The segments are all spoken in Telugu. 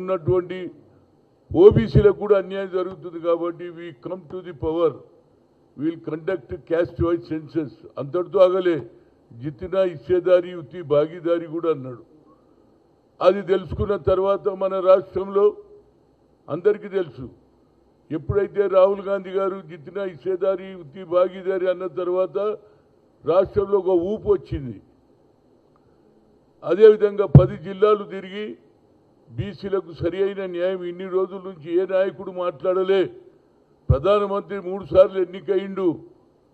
ఉన్నటువంటి ఓబీసీలకు కూడా అన్యాయం జరుగుతుంది కాబట్టి we come to the power will conduct caste wise census అంతటితో ఆగలే జితినా ఇచ్చేదారి ఉత్తి భాగీదారి కూడా అన్నాడు. అది తెలుసుకున్న తర్వాత మన రాష్ట్రంలో అందరికీ తెలుసు ఎప్పుడైతే రాహుల్ గాంధీ గారు జితినా ఇచ్చేదారి ఉత్తి భాగీదారి అన్న తర్వాత రాష్ట్రంలో ఒక ఊపు వచ్చింది. అదేవిధంగా 10 జిల్లాలు తిరిగి బీసీలకు సరి అయిన న్యాయం ఇన్ని రోజుల నుంచి ఏ నాయకుడు మాట్లాడలే. ప్రధానమంత్రి 3 సార్లు ఎన్నికయిండు,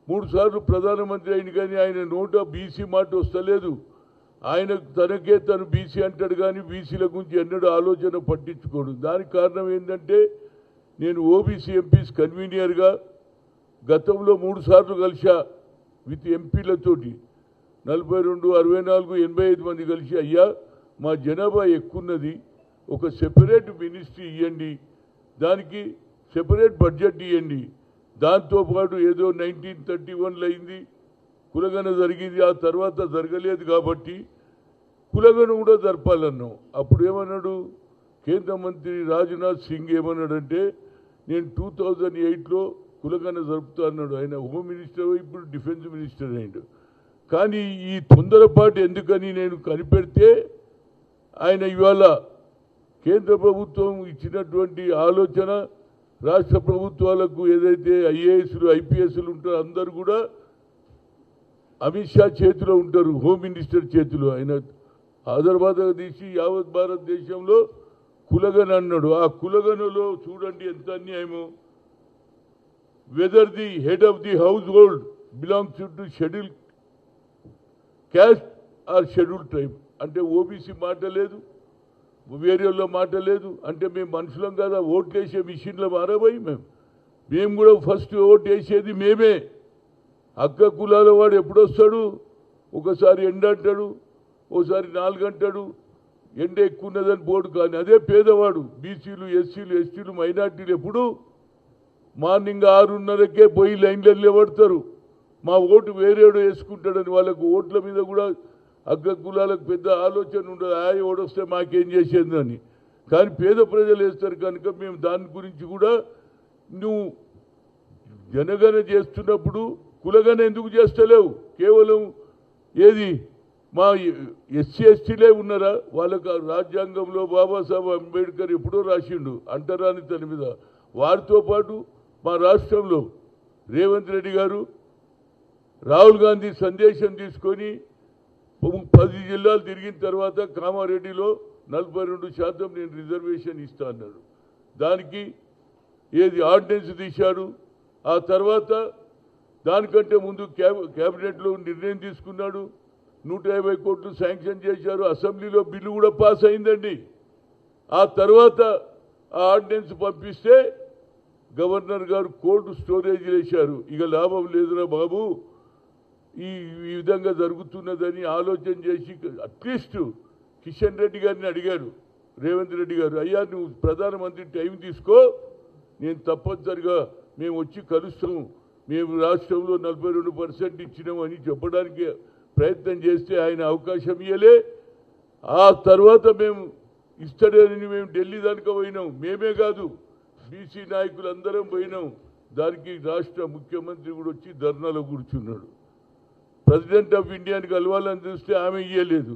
3 సార్లు ప్రధానమంత్రి అయింది కానీ ఆయన నోట బీసీ మాట వస్తలేదు. ఆయన తనకే తను బీసీ అంటాడు కానీ బీసీల గురించి ఎన్నడూ ఆలోచన పట్టించుకోడు. దానికి కారణం ఏంటంటే నేను ఓబీసీ ఎంపీస్ కన్వీనియర్గా గతంలో 3 సార్లు కలిసా విత్ ఎంపీలతోటి 42, 64, 85 మంది కలిసి అయ్యా మా జనాభా ఎక్కున్నది, ఒక సెపరేట్ మినిస్ట్రీ ఇవ్వండి, దానికి సెపరేట్ బడ్జెట్ ఇవ్వండి, దాంతోపాటు ఏదో 1931లో అయింది కులగణ జరిగింది, ఆ తర్వాత జరగలేదు కాబట్టి కులగణ కూడా జరపాలన్నాం. అప్పుడు ఏమన్నాడు కేంద్ర మంత్రి రాజ్నాథ్ సింగ్ ఏమన్నాడంటే నేను 2008లో కులగణ జరుపుతా అన్నాడు. ఆయన హోమ్ మినిస్టర్ ఇప్పుడు డిఫెన్స్ మినిస్టర్ అయ్యాడు. కానీ ఈ తొందరపాటు ఎందుకని నేను కనిపెడితే ఆయన ఇవాళ కేంద్ర ప్రభుత్వం ఇచ్చినటువంటి ఆలోచన రాష్ట్ర ప్రభుత్వాలకు ఏదైతే ఐఏఎస్లు ఐపీఎస్లు ఉంటారో అందరూ కూడా అమిత్ షా చేతిలో ఉంటారు, హోమ్ మినిస్టర్ చేతిలో. ఆయన ఆదర్బాద్ తీసి యావత్ భారతదేశంలో కులగణ అన్నాడు. ఆ కులగణలో చూడండి ఎంత అన్యాయమో. Whether the head of the household belongs to scheduled caste or scheduled tribe అంటే ఓబీసీ మాట లేదు, వేరేలో మాట లేదు. అంటే మేము మనుషులం కదా, ఓట్లు వేసే మిషన్లో మారబోయి మేము కూడా ఫస్ట్ ఓటు వేసేది మేమే. అక్క కులాల వాడు ఎప్పుడొస్తాడు, ఒకసారి ఎండ అంటాడు, ఓసారి 4 అంటాడు, ఎండ ఎక్కువ ఉన్నదని బోర్డు. కానీ అదే పేదవాడు బీసీలు ఎస్సీలు ఎస్టీలు మైనార్టీలు ఎప్పుడు మార్నింగ్ 6:30కే పోయి లైన్లో నిలబడతారు. మా ఓటు వేరేడు వేసుకుంటాడని వాళ్ళకు ఓట్ల మీద కూడా అగ్ర కులాలకు పెద్ద ఆలోచన ఉండదు, ఓడొస్తే మాకేం చేసేది అని. కానీ పేద ప్రజలు వేస్తారు కనుక మేము దాని గురించి కూడా నువ్వు జనగణ చేస్తున్నప్పుడు కులగణ ఎందుకు చేస్తలేవు? కేవలం ఏది మా ఎస్సీ ఎస్టీలే ఉన్నారా? వాళ్ళకు రాజ్యాంగంలో బాబాసాహెబ్ అంబేద్కర్ ఎప్పుడో రాసిండు అంటరాని తన మీద. వారితో పాటు మా రాష్ట్రంలో రేవంత్ రెడ్డి గారు రాహుల్ గాంధీ సందేశం తీసుకొని 10 జిల్లాలు తిరిగిన తర్వాత కామారెడ్డిలో 42% నేను రిజర్వేషన్ ఇస్తా అన్నాడు. దానికి ఏది ఆర్డినెన్స్ తీశాడు. ఆ తర్వాత దానికంటే ముందు క్యాబినెట్లో నిర్ణయం తీసుకున్నాడు, 150 కోట్లు శాంక్షన్ చేశారు. అసెంబ్లీలో బిల్లు కూడా పాస్ అయిందండి. ఆ తర్వాత ఆ ఆర్డినెన్స్ పంపిస్తే గవర్నర్ గారు కోల్డ్ స్టోరేజ్ వేశారు. ఇక లాభం లేదురా బాబు, ఈ విధంగా జరుగుతున్నదని ఆలోచన చేసి అట్లీస్ట్ కిషన్ రెడ్డి గారిని అడిగారు రేవంత్ రెడ్డి గారు, అయ్యా నువ్వు ప్రధానమంత్రి టైం తీసుకో, నేను తప్పనిసరిగా మేము వచ్చి కలుస్తాము, మేము రాష్ట్రంలో 42% ఇచ్చినామని చెప్పడానికి ప్రయత్నం చేస్తే ఆయన అవకాశం ఇవ్వలే. ఆ తర్వాత మేము ఇస్తాడని మేము ఢిల్లీ దానికి పోయినాం. మేమే కాదు బీసీ నాయకులు అందరం పోయినాం. దానికి రాష్ట్ర ముఖ్యమంత్రి కూడా వచ్చి ధర్నాలో కూర్చున్నాడు. ప్రెసిడెంట్ ఆఫ్ ఇండియాని కలవాలని చూస్తే ఆమె ఇయ్యలేదు.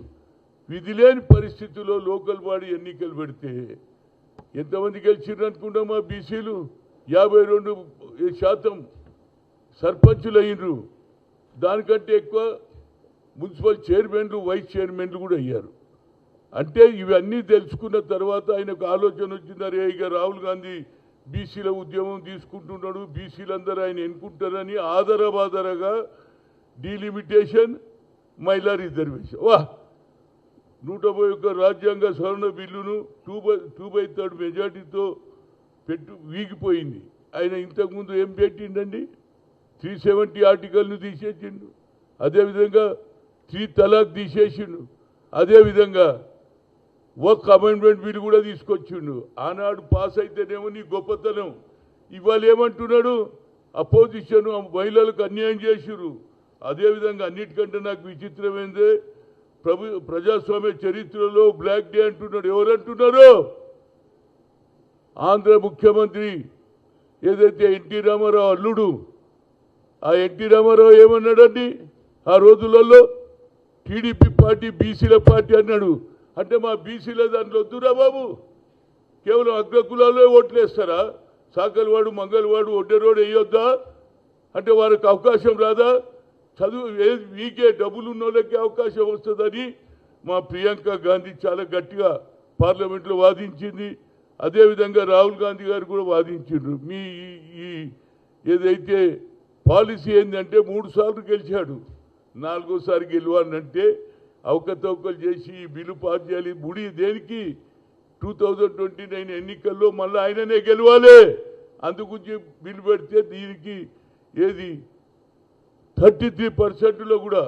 విధి లేని పరిస్థితుల్లో లోకల్ బాడీ ఎన్నికలు పెడితే ఎంతమంది గెలిచిర్రు అనుకుంటాం? మా బీసీలు 52% సర్పంచులు అయ్యిండ్రు. దానికంటే ఎక్కువ మున్సిపల్ చైర్మన్లు వైస్ చైర్మన్లు కూడా అయ్యారు. అంటే ఇవన్నీ తెలుసుకున్న తర్వాత ఆయనకు ఆలోచన వచ్చిందరే ఇక రాహుల్ గాంధీ బీసీల ఉద్యమం తీసుకుంటున్నాడు, బీసీలందరూ ఆయన ఎన్నుకుంటారని ఆధారగా డీలిమిటేషన్ మహిళా రిజర్వేషన్ 101 రాజ్యాంగ సవరణ బిల్లును 2/3 మెజార్టీతో వీగిపోయింది. ఆయన ఇంతకుముందు ఏం పెట్టిండండి? 370 ఆర్టికల్ను తీసేసిండు. అదేవిధంగా 3 తలాక్ తీసేసిండు. అదేవిధంగా ఒక అమెండ్మెంట్ బిల్ కూడా తీసుకొచ్చిండు. ఆనాడు పాస్ అయితేనేమో నీ గొప్పతనం. ఇవాళ ఏమంటున్నాడు? అపోజిషన్ మహిళలకు అన్యాయం చేసిరు. అదేవిధంగా అన్నిటికంటే నాకు విచిత్రమైందే ప్రజాస్వామ్య చరిత్రలో బ్లాక్ డే అంటున్నాడు. ఎవరు అంటున్నారు? ఆంధ్ర ముఖ్యమంత్రి ఏదైతే ఎన్టీ రామారావు అల్లుడు, ఆ ఎన్టీ రామారావు ఏమన్నాడండి ఆ రోజులలో? టీడీపీ పార్టీ బీసీల పార్టీ అన్నాడు. అంటే మా బీసీల దాంట్లో వద్దురా బాబు, కేవలం అగ్రకులాల్లో ఓట్లేస్తారా? సాకల్వాడు, మంగళవాడు, ఒడ్డెరోడు వేయొద్దా? అంటే వారికి అవకాశం రాదా? చదువు వీకే డబ్బులు ఉన్న వాళ్ళకి అవకాశం వస్తుందని మా ప్రియాంక గాంధీ చాలా గట్టిగా పార్లమెంట్లో వాదించింది. అదేవిధంగా రాహుల్ గాంధీ గారు కూడా వాదించిండ్రు. మీ ఈ ఏదైతే పాలసీ ఏంటంటే 3 సార్లు గెలిచాడు, 4ఓసారి గెలవాలంటే అవకతవకలు చేసి ఈ బిల్లు పాస్ చేయాలి. ముడి దేనికి? 2029 ఎన్నికల్లో మళ్ళీ ఆయననే గెలవాలి. అందుగురించి బిల్లు పెడితే దీనికి ఏది 33%లో కూడా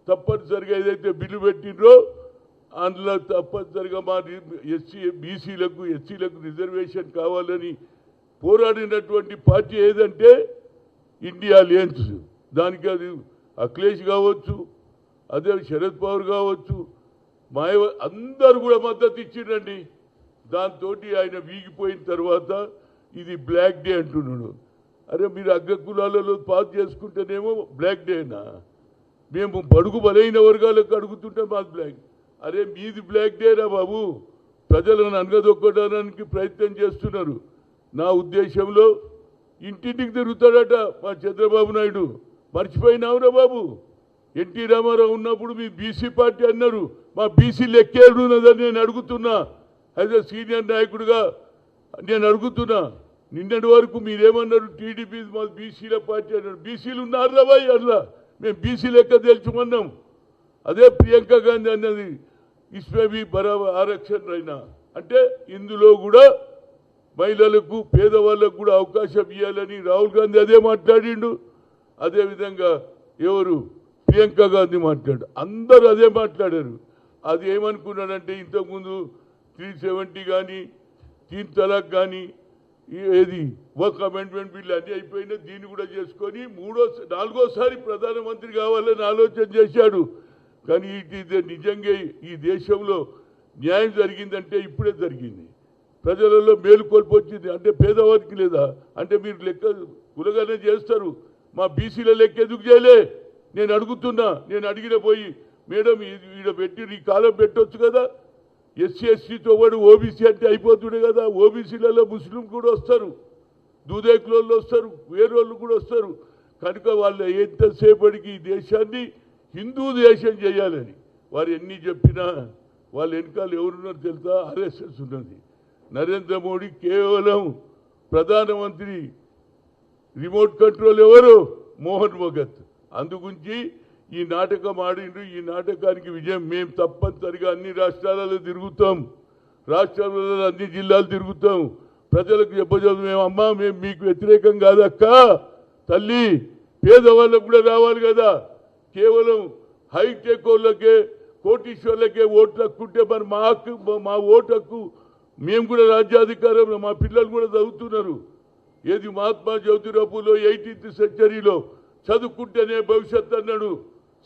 తప్పనిసరిగా ఏదైతే బిల్లు పెట్టిండ్రో అందులో తప్పనిసరిగా మా బీసీలకు ఎస్సీలకు రిజర్వేషన్ కావాలని పోరాడినటువంటి పార్టీ ఏదంటే ఇండియా అలయన్స్. దానికి అది అఖిలేష్ కావచ్చు, అదే శరద్ పవార్ కావచ్చు, అందరూ కూడా మద్దతు ఇచ్చిండండి. దాంతో ఆయన వీగిపోయిన తర్వాత ఇది బ్లాక్ డే అంటున్నాడు. అరే మీరు అగ్రకులాలలో పాస్ చేసుకుంటేనేమో బ్లాక్ డేనా? మేము బడుగు బలైన వర్గాలకు అడుగుతుంటే మాకు బ్లాక్. అరే మీది బ్లాక్ డేనా బాబు? ప్రజలను అనగదొక్కడానికి ప్రయత్నం చేస్తున్నారు. నా ఉద్దేశంలో ఇంటింటికి తిరుగుతాడట మా చంద్రబాబు నాయుడు. మర్చిపోయినావురా బాబు? ఎన్టీ రామారావు ఉన్నప్పుడు మీ బీసీ పార్టీ అన్నారు. మా బీసీ లెక్కేడున్నదని నేను అడుగుతున్నా. యాజ్ ఎ సీనియర్ నాయకుడిగా నేను అడుగుతున్నా. నిన్నటి వరకు మీరేమన్నారు? టీడీపీ మా బీసీల పార్టీ అన్నారు. బీసీలు ఉన్నారా బాయ్? అట్లా మేము బీసీ లెక్క తెలుసుకున్నాం. అదే ప్రియాంక గాంధీ అన్నది ఇస్మేబీ బరాబర్ ఆరక్షణ అయినా అంటే ఇందులో కూడా మహిళలకు పేదవాళ్ళకు కూడా అవకాశం ఇవ్వాలని రాహుల్ గాంధీ అదే మాట్లాడిండు. అదేవిధంగా ఎవరు ప్రియాంక గాంధీ మాట్లాడు, అందరూ అదే మాట్లాడారు. అది ఏమనుకున్నాడంటే ఇంతకుముందు 370 కానీ 3 తలాక్ కానీ ఏది వర్క్ అమెండ్మెంట్ బిల్ అన్నీ అయిపోయినా దీన్ని కూడా చేసుకొని 4ఓసారి ప్రధానమంత్రి కావాలని ఆలోచన చేశాడు. కానీ ఇది నిజంగా ఈ దేశంలో న్యాయం జరిగిందంటే ఇప్పుడే జరిగింది. ప్రజలలో మేలుకొల్పు వచ్చింది. అంటే పేదవారికి లేదా? అంటే మీరు లెక్క కులగానే చేస్తారు. మా బీసీల లెక్క ఎందుకు చేయలే? నేను అడుగుతున్నా. నేను అడిగిన పోయి మేడం ఈడ పెట్టి ఈ కాలం పెట్టొచ్చు కదా. ఎస్సీ ఎస్టీతో పాటు ఓబీసీ అంటే అయిపోతుండే కదా. ఓబీసీలలో ముస్లిం కూడా వస్తారు, దూదేకులలో వస్తారు, వేరేళ్ళు కూడా వస్తారు. కనుక వాళ్ళు ఎంతసేపటికి ఈ దేశాన్ని హిందూ దేశం చేయాలని వారు ఎన్ని చెప్పినా వాళ్ళ వెనకాల ఎవరున్నారో తెలుసా? ఆర్ఎస్ఎస్ ఉన్నది. నరేంద్ర మోడీ కేవలం ప్రధానమంత్రి, రిమోట్ కంట్రోల్ ఎవరు? మోహన్ భగత్. అందుగురించి ఈ నాటకం ఆడిండ్రు. ఈ నాటకానికి విజయం మేము తప్పనిసరిగా అన్ని రాష్ట్రాలలో తిరుగుతాం, రాష్ట్రాలలో అన్ని జిల్లాలు తిరుగుతాం. ప్రజలకు చెప్పజేద్దాం. మేము అమ్మా మేము మీకు వ్యతిరేకం కాదక్క తల్లి, పేదవాళ్ళకు కూడా రావాలి కదా. కేవలం హైటెక్ వాళ్ళకే కోటీశ్వర్లకే ఓట్లు హక్కుంటే మరి మా ఓటు హక్కు మేము కూడా రాజ్యాధికారంలో మా పిల్లలు కూడా చదువుతున్నారు. ఏది మహాత్మా జ్యోతిరావు పూలే 18th సెంచరీలో చదువుకుంటేనే భవిష్యత్ అన్నాడు.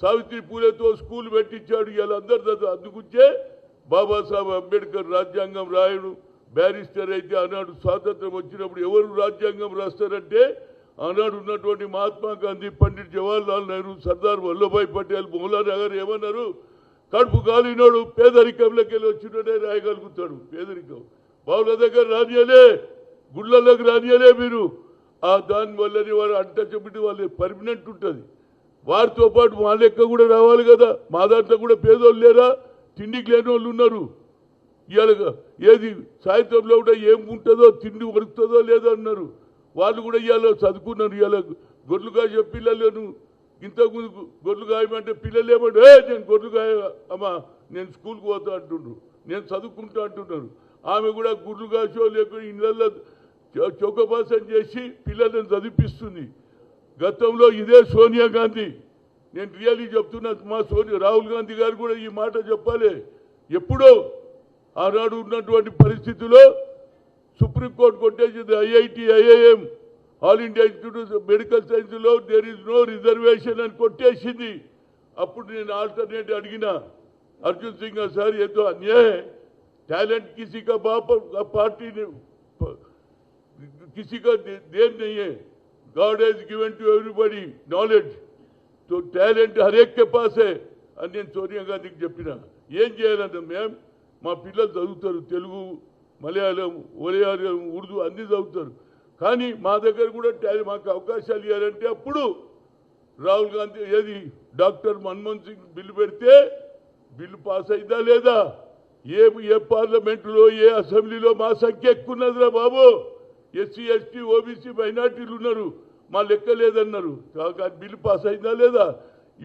సావిత్రి పూలేతో స్కూల్ పెట్టించాడు. ఇలా అందరు చదువు. అందుకుంటే బాబాసాహెబ్ అంబేద్కర్ రాజ్యాంగం రాయడు. బ్యారిస్టర్ అయితే ఆనాడు స్వాతంత్రం వచ్చినప్పుడు ఎవరు రాజ్యాంగం రాస్తారంటే ఆనాడు ఉన్నటువంటి మహాత్మా గాంధీ, పండిట్ జవహర్లాల్ నెహ్రూ, సర్దార్ వల్లభాయ్ పటేల్, మౌలానా గారు ఏమన్నారు? కడుపు కాలినోడు పేదరికంలోకి వెళ్ళి వచ్చినోడే రాయగలుగుతాడు. పేదరికం బావుల దగ్గర రానియలే, గుళ్ళలోకి రానియలే మీరు. దానివల్లనే వారు అంటచబిట్టి వాళ్ళు పర్మనెంట్ ఉంటుంది. వారితో పాటు మా లెక్క కూడా రావాలి కదా. మా దాంట్లో కూడా పేదోళ్ళు లేరా? తిండికి లేని వాళ్ళు ఉన్నారు. ఇవాళ ఏది సాయంత్రంలో కూడా ఏం ఉంటుందో, తిండి వరుకుతుందో లేదో అన్నారు. వాళ్ళు కూడా ఇవాళ చదువుకున్నారు. ఇవాళ గొర్రెలు కాసే పిల్లలను ఇంతకుముందు గొర్రెలు కాయమంటే పిల్లలు ఏమంటే నేను గొర్రెలు కాయ అమ్మా నేను స్కూల్కి పోతా అంటుండ్రు, నేను చదువుకుంటా అంటున్నారు. ఆమె కూడా గుర్రెలు కాసో లేకుండా ఇళ్ళల్లో చౌకపాసం చేసి పిల్లలను చదివిపిస్తుంది. గతంలో ఇదే సోనియా గాంధీ. నేను రియల్లీ చెప్తున్నా, మా రాహుల్ గాంధీ గారు కూడా ఈ మాట చెప్పాలి. ఎప్పుడో ఆనాడు ఉన్నటువంటి పరిస్థితుల్లో సుప్రీంకోర్టు కొట్టేసింది. IIT, IIM, all India institute of medical సైన్స్లో దేర్ ఈజ్ నో రిజర్వేషన్ అని కొట్టేసింది. అప్పుడు నేను ఆల్టర్నేటివ్ అడిగిన अर्जुन सिंह सर ये तो अन्याय है, टैलेंट किसी का बाप पार्टी ने किसी का देन नहीं है। God has given to everybody knowledge, तो टैलेंट हर एक के पास है అని నేను సోనియా గాంధీకి చెప్పిన. ఏం చేయాలంటే మేము మా పిల్లలు చదువుతారు, తెలుగు, మలయాళం, ఒరియాలం, ఉర్దూ అన్నీ చదువుతారు. కానీ మా దగ్గర కూడా మాకు అవకాశాలు ఇవ్వాలంటే అప్పుడు రాహుల్ గాంధీ ఏది డాక్టర్ మన్మోహన్ సింగ్ బిల్లు పెడితే బిల్లు పాస్ అయిందా లేదా? ఏ పార్లమెంటులో ఏ అసెంబ్లీలో మా సంఖ్య ఎక్కువ ఉన్నదిరా బాబు. ఎస్సీ ఎస్టీ ఓబీసీ మైనార్టీలు ఉన్నారు, మా లెక్క లేదన్నారు. బిల్లు పాస్ అయిందా లేదా?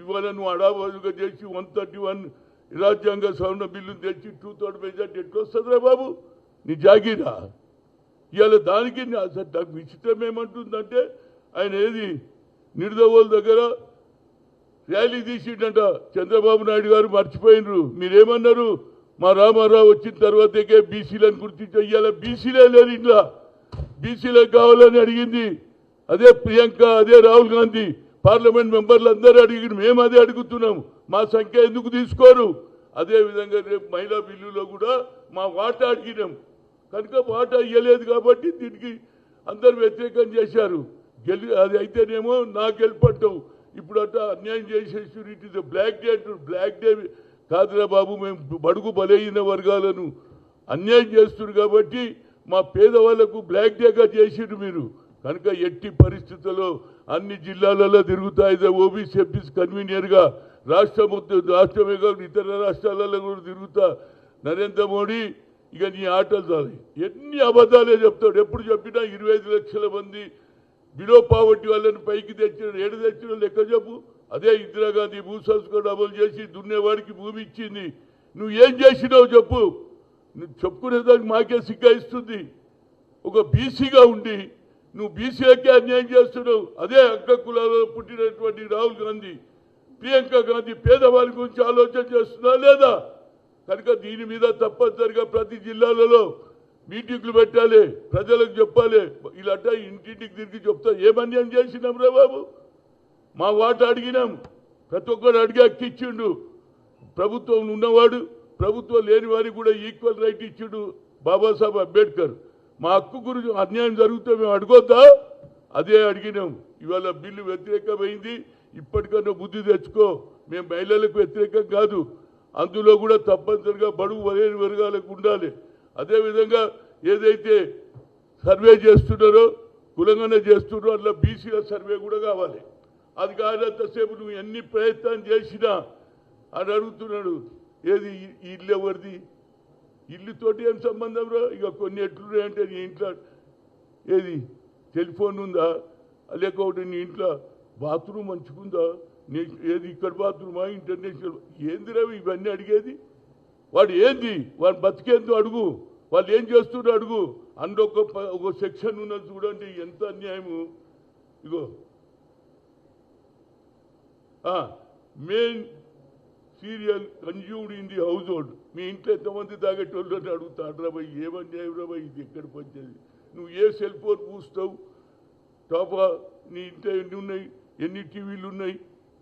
ఇవాళ నువ్వు అడాబడుగా చేసి 131 రాజ్యాంగ సవరణ బిల్లును తెచ్చి 2/3 మెజార్టీ ఎట్లా వస్తుందిరా బాబు? నీ జాగీరా. ఇవాళ దానికి అసలు నాకు విచిత్రం ఏమంటుందంటే ఆయన ఏది నిడదవోలు దగ్గర ర్యాలీ తీసిండంట. చంద్రబాబు నాయుడు గారు మర్చిపోయినరు. మీరేమన్నారు? మా రామారావు వచ్చిన తర్వాతకే బీసీలను గుర్తించి ఇవాళ బీసీలే లేరు, ఇంట్లో బీసీలకు కావాలని అడిగింది అదే ప్రియాంక, అదే రాహుల్ గాంధీ, పార్లమెంట్ మెంబర్లు అందరూ అడిగి మేము అదే అడుగుతున్నాం. మా సంఖ్య ఎందుకు తీసుకోరు? అదేవిధంగా రేపు మహిళా బిల్లులో కూడా మా వాటా అడిగినాం. కనుక వాటా ఇవ్వలేదు కాబట్టి దీనికి అందరు వ్యతిరేకం చేశారు. అది అయితేనేమో నా గెలుపట్టావు. ఇప్పుడు అట్లా అన్యాయం చేసేసి ఇట్ ఇస్ బ్లాక్ డే అంటారు. బ్లాక్ డే కాదురా బాబు, మేము బడుగు బలహీన వర్గాలను అన్యాయం చేస్తున్నారు కాబట్టి మా పేదవాళ్లకు బ్లాక్ డేగా చేసిరు మీరు. కనుక ఎట్టి పరిస్థితుల్లో అన్ని జిల్లాలలో తిరుగుతాయి ఓబీసీ ఎంపీస్ కన్వీనియర్గా. రాష్ట్రమే కాదు ఇతర రాష్ట్రాలలో కూడా తిరుగుతా. నరేంద్ర మోడీ ఇక నీ ఆటలు చాలు, ఎన్ని అబద్ధాలే చెప్తాడు. ఎప్పుడు చెప్పినా 25 లక్షల మంది బిలో పావర్టీ వాళ్ళని పైకి తెచ్చిన, ఏడు తెచ్చిన లెక్క చెప్పు. అదే ఇందిరాగాంధీ భూ సంస్కరణ అమలు చేసి దున్నేవాడికి భూమి ఇచ్చింది. నువ్వు ఏం చేసినావు చెప్పు. నువ్వు చెప్పుకునేదానికి మాకే సిగ్గాయిస్తుంది. ఒక బీసీగా ఉండి నువ్వు బీసీలకే అన్యాయం చేస్తున్నావు. అదే అగ్ర కులాలలో పుట్టినటువంటి రాహుల్ గాంధీ, ప్రియాంక గాంధీ పేదవాళ్ళ గురించి ఆలోచన చేస్తుందా లేదా? కనుక దీని మీద తప్పనిసరిగా ప్రతి జిల్లాలలో మీటింగ్లు పెట్టాలి, ప్రజలకు చెప్పాలి. ఇలాంటి ఇంటింటికి తిరిగి చెప్తా ఏమన్యాయం చేసినాం రా బాబు. మా వాట అడిగినాం, ప్రతి ఒక్కరు అడిగి అక్కిచ్చిండు. ప్రభుత్వం ఉన్నవాడు, ప్రభుత్వం లేని వారికి కూడా ఈక్వల్ రైట్ ఇచ్చిండు బాబాసాహెబ్ అంబేద్కర్. మా హక్కు గురించి అన్యాయం జరిగితే మేము అడగొద్దా? అదే అడిగినాం. ఇవాళ బిల్లు వ్యతిరేకమైంది. ఇప్పటికన్నా బుద్ధి తెచ్చుకో. మేము మహిళలకు వ్యతిరేకం కాదు. అందులో కూడా తప్పనిసరిగా బడుగు బలహీన వర్గాలకు ఉండాలి. అదేవిధంగా ఏదైతే సర్వే చేస్తున్నారో కులంగానే చేస్తున్నారో అట్లా బీసీల సర్వే కూడా కావాలి. అది కానంతసేపు నువ్వు ఎన్ని ప్రయత్నం చేసినా అని అడుగుతున్నాడు. ఏది ఇల్లు ఎవరిది? ఇల్లుతోటి ఏం సంబంధం రా? ఇక కొన్ని ఎట్లున్నాయంటే నీ ఇంట్లో ఏది టెలిఫోన్ ఉందా, లేకపోతే నీ ఇంట్లో బాత్రూమ్ మంచుకుందా, నీ ఏది ఇక్కడ బాత్రూమా, ఇంటర్నేషనల్ ఏంది రవి ఇవన్నీ అడిగేది? వాడు ఏంది, వాడు బతికేందో అడుగు, వాళ్ళు ఏం చేస్తున్నారు అడుగు. అందులో ఒక సెక్షన్ ఉన్నది చూడండి, ఎంత అన్యాయము. ఇగో main cereal consumed in the household. మీ ఇంట్లో ఎంతమంది తాగేటోళ్ళు అని అడుగుతాడు రా భయ్. ఏమన్యాయం రా భయ్, ఇది ఎక్కడ పంచేది? నువ్వు ఏ సెల్ ఫోన్ పూస్తావు? టాపా నీ ఇంట్లో ఎన్ని ఉన్నాయి, ఎన్ని టీవీలు ఉన్నాయి,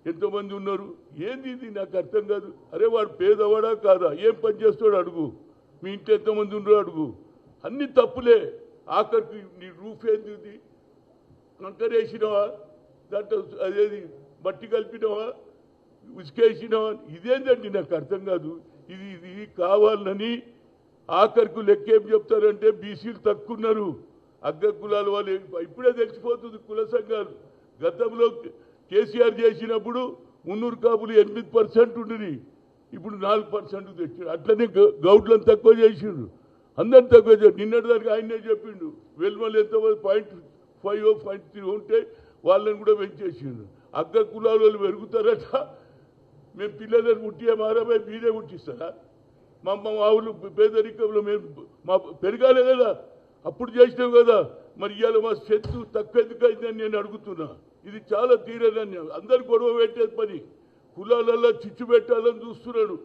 ఎంతమంది ఉన్నారు, ఏంది ఇది? నాకు అర్థం కాదు. అరే వాడు పేదవాడా కాదా, ఏం పని చేస్తాడు అడుగు. మీ ఇంట్లో ఎంతమంది ఉన్నారో అడుగు. అన్ని తప్పులే. ఆఖరికి నీ రూఫ్ ఏంది, కంకరేసినవా, దాంట్లో అదేది మట్టి కలిపినవా, ఉసుకేసినవా, ఇదేంటండి నాకు అర్థం కాదు. ఇది కావాలని ఆఖరికి లెక్కేం చెప్తారంటే బీసీలు తక్కువ ఉన్నారు, అగ్ర కులాల వాళ్ళు. ఇప్పుడే తెలిసిపోతుంది కుల సంఘాలు. గతంలో కేసీఆర్ చేసినప్పుడు 300 కాపులు 8% ఉండేది, ఇప్పుడు 4% తెచ్చాడు. అట్లనే గౌడ్లను తక్కువ చేసిండు, అందరిని తక్కువ చేసి నిన్నటి దానికి ఆయనే చెప్పిండు. వెల్మలు ఎంతమంది 0.5 0.3 ఉంటే వాళ్ళని కూడా పెంచేసిండు. అగ్ర కులాల వాళ్ళు పెరుగుతారట. మేము పిల్లలను పుట్టియా మారాబాయి మీరే పుట్టిస్తారా? మా ఆవులు పేదరికంలో మేము మా పెరగాలి కదా, అప్పుడు చేసినాం కదా. మరి ఇవాళ మా శక్తి తక్కువ ఎందుకు అయిందని నేను అడుగుతున్నా. ఇది చాలా తీరని అందరు గొడవ పెట్టేది పని. కులాలలో చిచ్చు పెట్టాలని చూస్తున్నాడు,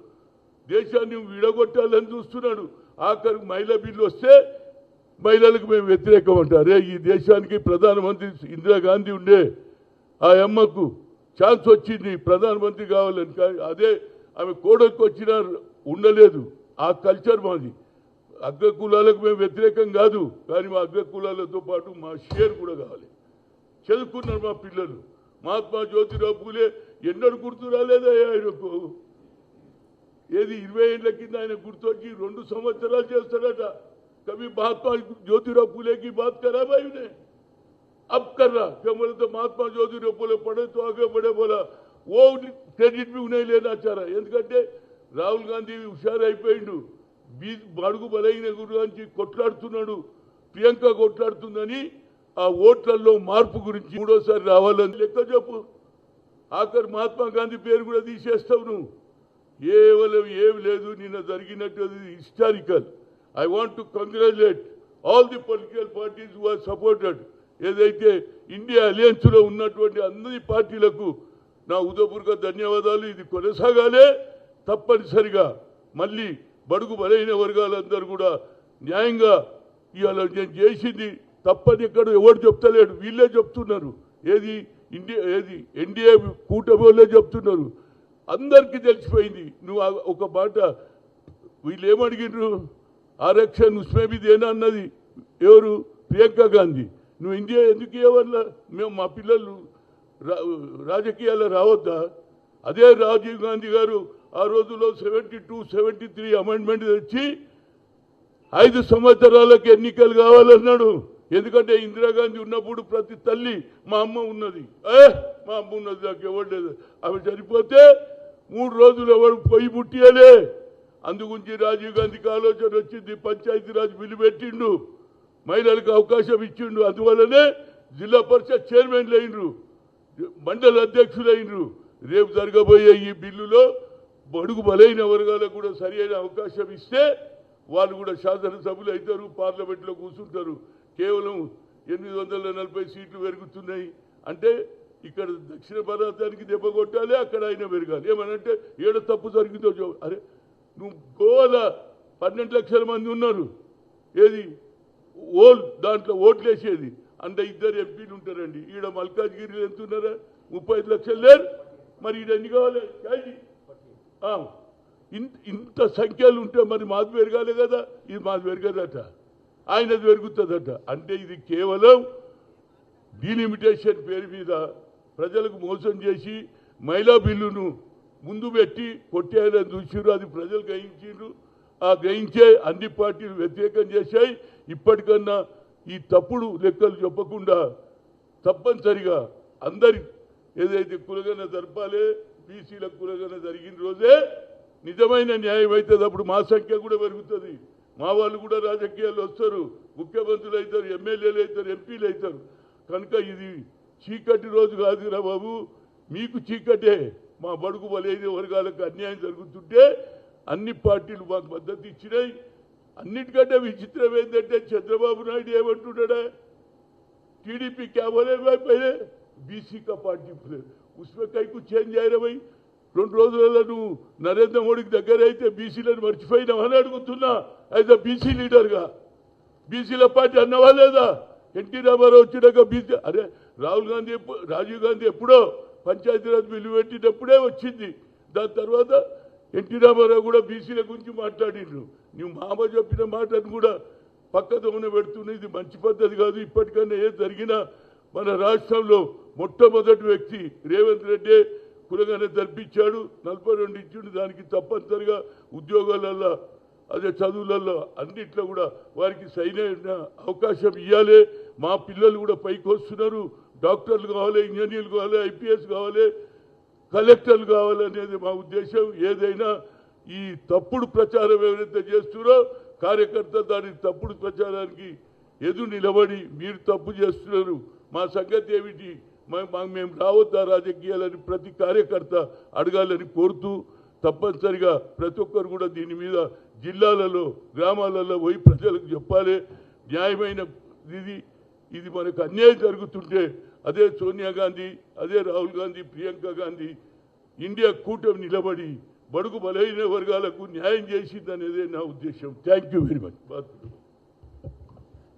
దేశాన్ని విడగొట్టాలని చూస్తున్నాడు. ఆఖరికి మహిళా బిల్లు వస్తే మహిళలకు మేము వ్యతిరేకం అంటారే. ఈ దేశానికి ప్రధానమంత్రి ఇందిరాగాంధీ ఉండే, ఆ అమ్మకు ఛాన్స్ వచ్చింది ప్రధానమంత్రి కావాలని. అదే ఆమె కోడలికి వచ్చినా ఉండలేదు. ఆ కల్చర్ మాది. అగ్ర కులాలకు మేము వ్యతిరేకం కాదు, కానీ మా అగ్ర కులాలతో పాటు మా షేర్ కూడా కావాలి. చదువుకున్నారు మా పిల్లలు. మహాత్మా జ్యోతిరావు పూలే ఎన్నడూ గుర్తు రాలేదా ఆయనకు? ఏది 20 ఏళ్ల కింద ఆయన గుర్తొచ్చి 2 సంవత్సరాలు చేస్తాడట. कभी महात्मा ज्योतिराव फूले की बात करा भाई ने, अब कर रहा क्या? बोले तो महात्मा ज्योतिराव फूले पढ़े तो आगे बढ़े, बोला वो क्रेडिट भी उन्हें लेना चाह रहा. ఎందుకంటే రాహుల్ గాంధీ హుషారైపోయిండు, బడుగు బలైన గురించి కొట్లాడుతున్నాడు, ప్రియాంక కొట్లాడుతుందని ఆ ఓట్లలో మార్పు గురించి మూడోసారి రావాలని లెక్క చెప్పు. ఆఖరి మహాత్మా గాంధీ పేరు కూడా తీసేస్తావు నువ్వు. ఏమి లేదు, నిన్న జరిగినట్టు historical. I want to congratulate all the political parties who have supported. ఏదైతే ఇండియా అలయన్స్ లో ఉన్నటువంటి అన్ని పార్టీలకు నా ఉదయపూర్వక ధన్యవాదాలు. ఇది కొనసాగాలే తప్పనిసరిగా. మళ్ళీ బడుగు బలైన వర్గాలందరూ కూడా న్యాయంగా ఇవాళ నేను చేసింది తప్పని ఎక్కడ ఎవరు చెప్తలేడు, వీళ్ళే చెప్తున్నారు. ఏది ఎన్డీఏ కూటమి వాళ్ళే చెప్తున్నారు. అందరికీ తెలిసిపోయింది. నువ్వు ఒక మాట వీళ్ళు ఏమడిగినారు, आरक्षण उसमें भी देना అన్నది ఎవరు? ప్రియాంక గాంధీ. నువ్వు ఇండియా ఎందుకు ఇవ్వాలా? మేము మా పిల్లలు రాజకీయాల్లో రావద్దా? అదే రాజీవ్ గాంధీ గారు ఆ రోజులో 72, 73 అమెండ్మెంట్ తెచ్చి 5 సంవత్సరాలకు ఎన్నికలు కావాలన్నాడు. ఎందుకంటే ఇందిరాగాంధీ ఉన్నప్పుడు ప్రతి తల్లి మా అమ్మ ఉన్నది, మా అమ్మ ఉన్నది, నాకు ఇవ్వలేదు. అవి చనిపోతే 3 రోజులు ఎవరు పొయ్యి పుట్టియలే. అందుగురించి రాజీవ్ గాంధీకి ఆలోచన వచ్చింది, పంచాయతీరాజ్ బిల్లు పెట్టిండు, మహిళలకు అవకాశం ఇచ్చిండు. అందువల్లనే జిల్లా పరిషత్ చైర్మన్లు అయినరు, మండల అధ్యక్షులు అయినరు. రేపు జరగబోయే ఈ బిల్లులో బడుగు బలైన వర్గాలకు కూడా సరి అయిన అవకాశం ఇస్తే వాళ్ళు కూడా శాసనసభ్యులు అవుతారు, పార్లమెంట్లో కూర్చుంటారు. కేవలం 840 సీట్లు పెరుగుతున్నాయి అంటే ఇక్కడ దక్షిణ భారతానికి దెబ్బ కొట్టాలి, అక్కడ అయినా పెరగాలి. ఏమనంటే ఏడ తప్పు జరిగిందో అరే నువ్వు గోవాలో 12 లక్షల మంది ఉన్నారు, ఏది దాంట్లో ఓట్లేసేది అంటే 2 ఎంపీలు ఉంటారండి. ఈడ మల్కాజ్గిరిలో ఎంత ఉన్నారా? 35 లక్షలు లేరు. మరి ఈడ ఎన్ని కావాలి? ఇంత సంఖ్యలు ఉంటే మరి మాది పెరగాలి కదా. ఇది మాది పెరగదట, ఆయనది పెరుగుతుందట. అంటే ఇది కేవలం డీలిమిటేషన్ పేరు మీద ప్రజలకు మోసం చేసి మహిళా బిల్లును ముందు పెట్టి కొట్టేయాలని చూసిరు. అది ప్రజలు గ్రహించారు. ఆ గ్రహించే అన్ని పార్టీలు వ్యతిరేకం చేశాయి. ఇప్పటికన్నా ఈ తప్పుడు లెక్కలు చెప్పకుండా తప్పనిసరిగా అందరి ఏదైతే కులగన జరపాలి, బీసీలకు కులగన జరిగిన రోజే నిజమైన న్యాయం అవుతుంది. అప్పుడు మా సంఖ్య కూడా పెరుగుతుంది, మా వాళ్ళు కూడా రాజకీయాలు వస్తారు, ముఖ్యమంత్రులు అవుతారు, ఎమ్మెల్యేలు అవుతారు, ఎంపీలు అవుతారు. కనుక ఇది చీకటి రోజు కాదురా బాబు, మీకు చీకటే. మా బడుగు బలైన వర్గాలకు అన్యాయం జరుగుతుంటే అన్ని పార్టీలు మాకు మద్దతు ఇచ్చినాయి. అన్నిటికంటే విచిత్రం ఏంటంటే చంద్రబాబు నాయుడు ఏమంటున్నాడా, టీడీపీ क्या बोले भाई पहले बीसी का पार्टी उसमें कहीं कुछ चेंज आया भाई. 2 రోజులలో నువ్వు నరేంద్ర మోడీకి దగ్గర అయితే బీసీలను మర్చిపోయినావని అడుగుతున్నా. యాజ్ అ బీసీ లీడర్గా బీసీల పార్టీ అన్నవా లేదా? ఎన్టీ రామారావు వచ్చినాక బీసీ అరే రాజీవ్ గాంధీ ఎప్పుడో పంచాయతీరాజ్ బిల్లు పెట్టినప్పుడే వచ్చింది. దాని తర్వాత ఎన్టీ రామారావు కూడా బీసీల గురించి మాట్లాడిండ్రు. నువ్వు మామ చెప్పిన మాటను కూడా పక్కదోన పెడుతున్నా. ఇది మంచి పద్ధతి కాదు. ఇప్పటికన్నా ఏది జరిగినా మన రాష్ట్రంలో మొట్టమొదటి వ్యక్తి రేవంత్ రెడ్డి కులగానే జరిపించాడు, 42 ఇచ్చిండు. దానికి తప్పనిసరిగా ఉద్యోగాలలో అదే చదువులలో అన్నిట్లో కూడా వారికి సరైన అవకాశం ఇవ్వాలి. మా పిల్లలు కూడా పైకి వస్తున్నారు. డాక్టర్లు కావాలి, ఇంజనీర్లు కావాలి, ఐపీఎస్ కావాలి, కలెక్టర్లు కావాలనేది మా ఉద్దేశం. ఏదైనా ఈ తప్పుడు ప్రచారం ఎవరైతే చేస్తున్నారో కార్యకర్తలు దాని తప్పుడు ప్రచారానికి ఎదురు నిలబడి మీరు తప్పు చేస్తున్నారు, మా సంగతి ఏమిటి, మేము రావద్దా రాజకీయాలని ప్రతి కార్యకర్త అడగాలని కోరుతూ తప్పనిసరిగా ప్రతి ఒక్కరు కూడా దీని మీద జిల్లాలలో గ్రామాలలో పోయి ప్రజలకు చెప్పాలి. న్యాయమైన ఇది మనకు అన్యాయం జరుగుతుంటే అదే సోనియా గాంధీ, అదే రాహుల్ గాంధీ, ప్రియాంక గాంధీ ఇండియా కూటమి నిలబడి బడుగు బలైన వర్గాలకు న్యాయం చేసిందనేదే నా ఉద్దేశం. Thank you very much.